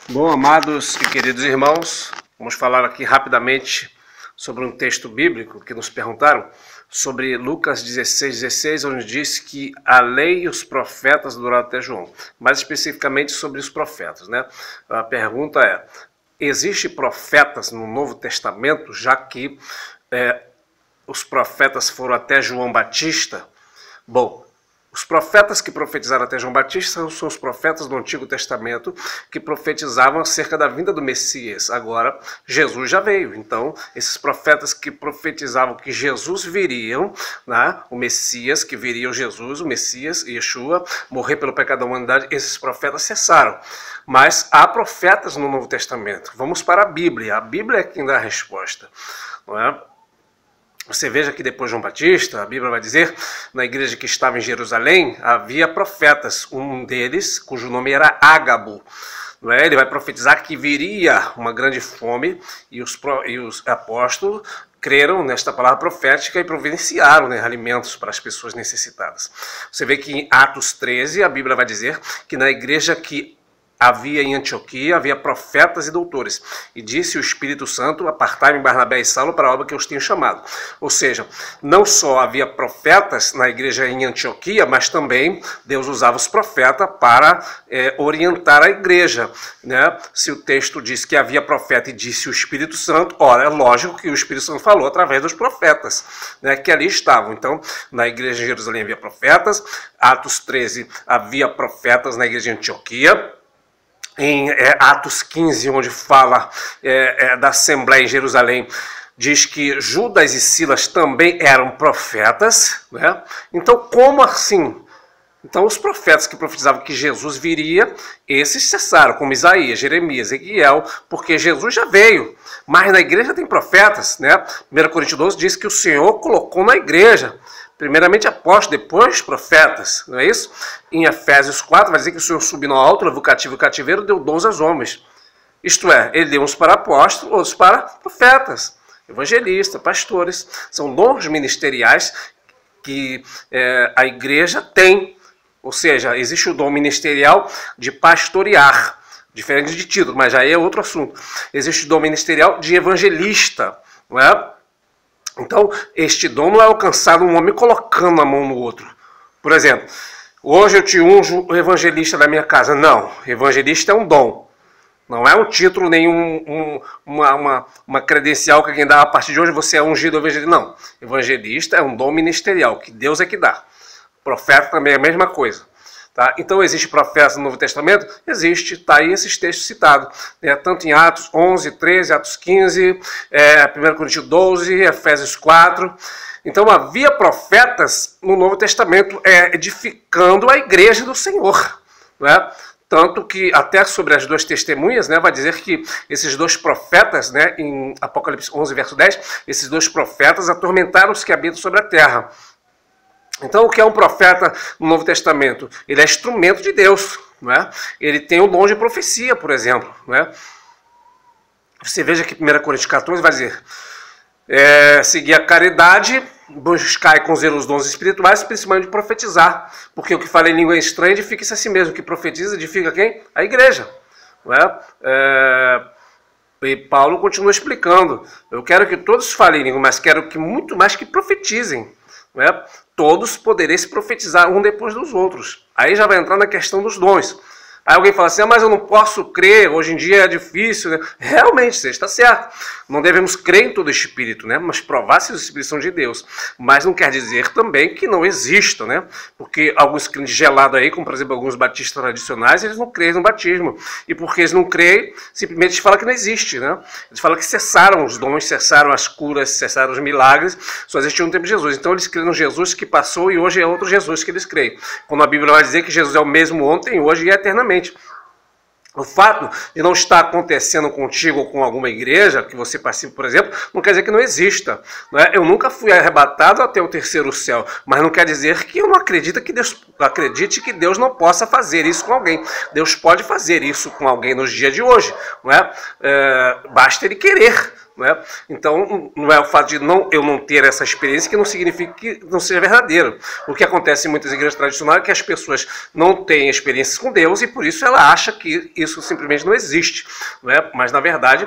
Bom, amados e queridos irmãos, vamos falar aqui rapidamente sobre um texto bíblico que nos perguntaram, sobre Lucas 16, onde diz que a lei e os profetas duraram até João, mais especificamente sobre os profetas, né? A pergunta é, existem profetas no Novo Testamento, já que os profetas foram até João Batista? Bom, os profetas que profetizaram até João Batista são os profetas do Antigo Testamento que profetizavam acerca da vinda do Messias. Agora, Jesus já veio. Então, esses profetas que profetizavam que Jesus viria, né, o Messias, que viria o Jesus, o Messias, Yeshua, morrer pelo pecado da humanidade, esses profetas cessaram. Mas há profetas no Novo Testamento. Vamos para a Bíblia. A Bíblia é quem dá a resposta, não é? Você veja que depois de João Batista, a Bíblia vai dizer, na igreja que estava em Jerusalém, havia profetas, um deles, cujo nome era Ágabo. Não é? Ele vai profetizar que viria uma grande fome e os apóstolos creram nesta palavra profética e providenciaram, né, alimentos para as pessoas necessitadas. Você vê que em Atos 13, a Bíblia vai dizer que na igreja que havia em Antioquia, havia profetas e doutores. E disse o Espírito Santo, apartai-me Barnabé e Saulo para a obra que eu os tenho chamado. Ou seja, não só havia profetas na igreja em Antioquia, mas também Deus usava os profetas para orientar a igreja, né? Se o texto diz que havia profeta e disse o Espírito Santo, ora, é lógico que o Espírito Santo falou através dos profetas, né, que ali estavam. Então, na igreja de Jerusalém havia profetas, Atos 13 havia profetas na igreja de Antioquia, em Atos 15, onde fala da Assembleia em Jerusalém, diz que Judas e Silas também eram profetas, né? Então, como assim? Então, os profetas que profetizavam que Jesus viria, esses cessaram, como Isaías, Jeremias, Ezequiel, porque Jesus já veio. Mas na igreja tem profetas, né? 1 Coríntios 12 diz que o Senhor colocou na igreja primeiramente apóstolos, depois profetas, não é isso? Em Efésios 4 vai dizer que o Senhor subiu no alto, levou o cativo e o cativeiro, deu dons aos homens. Isto é, ele deu uns para apóstolos, outros para profetas, evangelistas, pastores. São dons ministeriais que a igreja tem. Ou seja, existe o dom ministerial de pastorear, diferente de título, mas já é outro assunto. Existe o dom ministerial de evangelista, não é? Então, este dom não é alcançado um homem colocando a mão no outro. Por exemplo, hoje eu te unjo o evangelista da minha casa. Não, evangelista é um dom. Não é um título, nem uma credencial que alguém dá a partir de hoje, você é ungido evangelista. Não, evangelista é um dom ministerial, que Deus é que dá. Profeta também é a mesma coisa. Tá? Então, existe profeta no Novo Testamento? Existe, está aí esses textos citados, né? Tanto em Atos 11, 13, Atos 15, 1 Coríntios 12, Efésios 4. Então, havia profetas no Novo Testamento edificando a igreja do Senhor, né? Tanto que, até sobre as duas testemunhas, né, vai dizer que esses dois profetas, né, em Apocalipse 11, verso 10, esses dois profetas atormentaram os que habitam sobre a terra. Então, o que é um profeta no Novo Testamento? Ele é instrumento de Deus, não é? Ele tem o dom de profecia, por exemplo, não é? Você veja que 1 Coríntios 14 vai dizer, seguir a caridade, buscar com zelo os dons espirituais, principalmente profetizar, porque o que fala em língua estranha edifica-se a si mesmo, o que profetiza edifica quem? A igreja, não é? E Paulo continua explicando, eu quero que todos falem em língua, mas quero que muito mais que profetizem, não é? Todos podereis profetizar um depois dos outros. Aí já vai entrar na questão dos dons. Aí alguém fala assim, mas eu não posso crer, hoje em dia é difícil, né? Realmente, você está certo. Não devemos crer em todo espírito, né? Mas provar se os espíritos são de Deus. Mas não quer dizer também que não exista, né? Porque alguns crentes gelados aí, como por exemplo alguns batistas tradicionais, eles não creem no batismo. E porque eles não creem, simplesmente eles falam que não existe, né? Eles falam que cessaram os dons, cessaram as curas, cessaram os milagres, só existiu no tempo de Jesus. Então eles creem no Jesus que passou e hoje é outro Jesus que eles creem. Quando a Bíblia vai dizer que Jesus é o mesmo ontem, hoje e eternamente. O fato de não estar acontecendo contigo ou com alguma igreja que você participe, por exemplo, não quer dizer que não exista. Não é? Eu nunca fui arrebatado até o terceiro céu, mas não quer dizer que eu não acredite que Deus não possa fazer isso com alguém. Deus pode fazer isso com alguém nos dias de hoje. Não é? Basta ele querer. Não é? Então, não é o fato de eu não ter essa experiência que não significa que não seja verdadeiro. O que acontece em muitas igrejas tradicionais é que as pessoas não têm experiências com Deus e por isso ela acha que isso simplesmente não existe, né? Mas na verdade,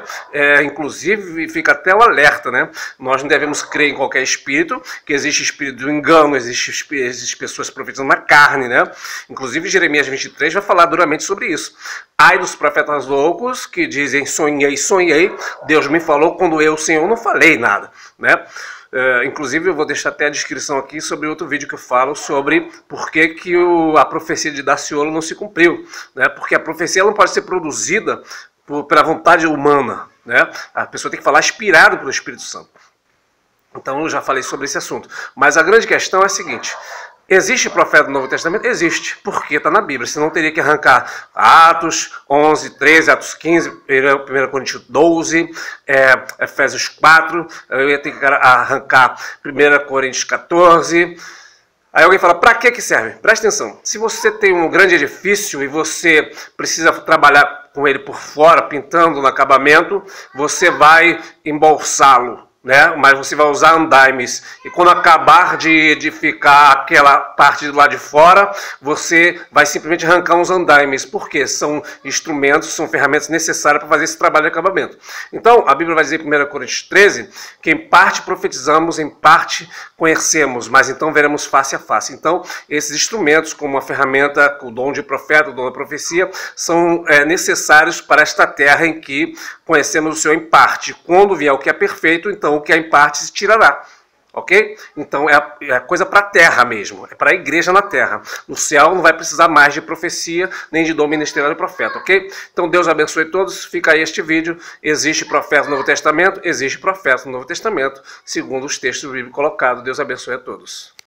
inclusive fica até o alerta, né? Nós não devemos crer em qualquer espírito, que existe espírito do engano, existe pessoas profetizando na carne, né? Inclusive Jeremias 23 vai falar duramente sobre isso. Ai dos profetas loucos que dizem sonhei, sonhei, Deus me falou quando eu, Senhor, não falei nada, né? Inclusive eu vou deixar até a descrição aqui sobre outro vídeo que eu falo sobre por que a profecia de Daciolo não se cumpriu, né? Porque a profecia não pode ser produzida pela vontade humana, né? A pessoa tem que falar inspirado pelo Espírito Santo. Então eu já falei sobre esse assunto. Mas a grande questão é a seguinte: existe profeta no Novo Testamento? Existe, porque está na Bíblia. Senão teria que arrancar Atos 11, 13, Atos 15, 1 Coríntios 12, Efésios 4, eu ia ter que arrancar 1 Coríntios 14. Aí alguém fala, para que serve? Presta atenção, se você tem um grande edifício e você precisa trabalhar com ele por fora, pintando no acabamento, você vai embolsá-lo, né? Mas você vai usar andaimes, e quando acabar de edificar aquela parte do lado de fora, você vai simplesmente arrancar uns andaimes, porque são instrumentos, são ferramentas necessárias para fazer esse trabalho de acabamento. Então, a Bíblia vai dizer em 1 Coríntios 13, que em parte profetizamos, em parte conhecemos, mas então veremos face a face. Então, esses instrumentos, como a ferramenta, o dom de profeta, o dom da profecia, são necessários para esta terra em que conhecemos o Senhor em parte. Quando vier o que é perfeito, então o que é em parte se tirará. Ok? Então é coisa para a terra mesmo, é para a igreja na terra. No céu não vai precisar mais de profecia, nem de dom ministerial de profeta, ok? Então Deus abençoe todos, fica aí este vídeo. Existe profeta no Novo Testamento? Existe profeta no Novo Testamento, segundo os textos bíblicos colocados. Deus abençoe a todos.